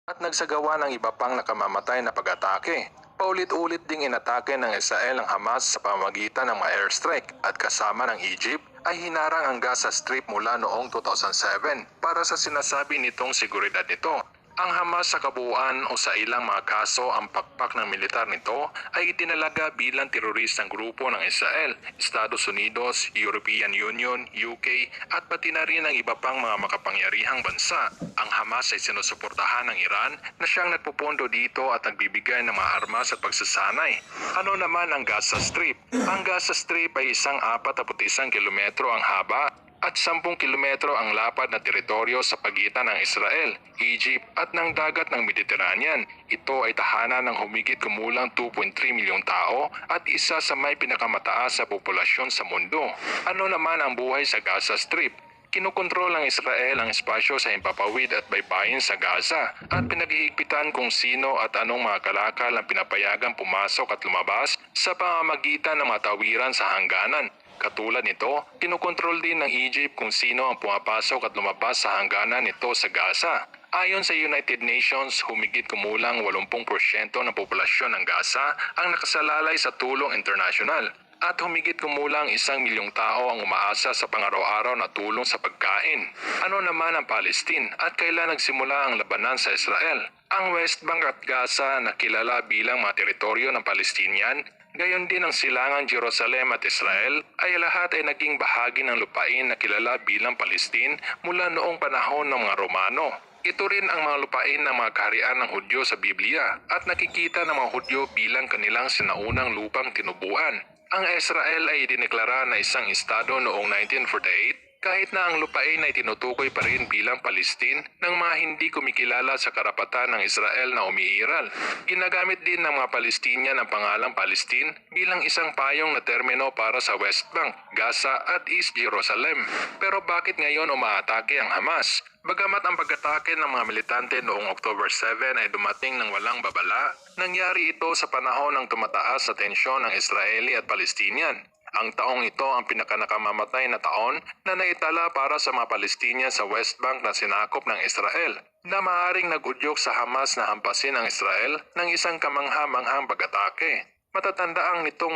at nagsagawa ng iba pang nakamamatay na pag-atake. Paulit-ulit ding inatake ng Israel ang Hamas sa pamamagitan ng mga airstrike at kasama ng Egypt ay hinarang ang Gaza Strip mula noong 2007 para sa sinasabi nitong seguridad nito. Ang Hamas sa kabuuan o sa ilang mga kaso ang pakpak ng militar nito ay itinalaga bilang teroristang grupo ng Israel, Estados Unidos, European Union, UK at pati na rin ang iba pang mga makapangyarihang bansa. Ang Hamas ay sinusuportahan ng Iran na siyang nagpupondo dito at nagbibigay ng mga armas at pagsasanay. Ano naman ang Gaza Strip? Ang Gaza Strip ay isang 41 kilometro ang haba at 10 kilometro ang lapad na teritoryo sa pagitan ng Israel, Egypt at ng dagat ng Mediterranean. Ito ay tahanan ng humigit kumulang 2.3 milyong tao at isa sa may pinakamataas sa populasyon sa mundo. Ano naman ang buhay sa Gaza Strip? Kinukontrol ng Israel ang espasyo sa himpapawid at baybayin sa Gaza at pinaghihigpitan kung sino at anong mga kalakal ang pinapayagang pumasok at lumabas sa pamamagitan ng mga tawiran sa hangganan. Katulad nito, kinukontrol din ng Egypt kung sino ang pumapasok at lumabas sa hangganan nito sa Gaza. Ayon sa United Nations, humigit kumulang 80% ng populasyon ng Gaza ang nakasalalay sa tulong internasyonal at humigit kumulang 1 milyong tao ang umaasa sa pang-araw-araw na tulong sa pagkain. Ano naman ang Palestine at kailan nagsimula ang labanan sa Israel? Ang West Bank at Gaza na kilala bilang mga teritoryo ng Palestinian, gayon din ang silangan Jerusalem at Israel ay lahat ay naging bahagi ng lupain na kilala bilang Palestine mula noong panahon ng mga Romano. Ito rin ang mga lupain ng mga kaharian ng Hudyo sa Biblia at nakikita ng mga Hudyo bilang kanilang sinaunang lupang tinubuan. Ang Israel ay idineklara na isang estado noong 1948 kahit na ang lupain ay tinutukoy pa rin bilang Palestine ng mga hindi kumikilala sa karapatan ng Israel na umiiral. Ginagamit din ng mga Palestinian ang pangalang Palestine bilang isang payong na termino para sa West Bank, Gaza at East Jerusalem. Pero bakit ngayon umaatake ang Hamas? Bagamat ang pag-atake ng mga militante noong October 7 ay dumating ng walang babala, nangyari ito sa panahon ng tumataas sa tensyon ng Israeli at Palestinian. Ang taong ito ang pinakanakamamatay na taon na naitala para sa mga Palestinian sa West Bank na sinakop ng Israel, na maaaring nag-udyok sa Hamas na hampasin ang Israel ng isang kamangha-manghang pag-atake. Matatandaang nitong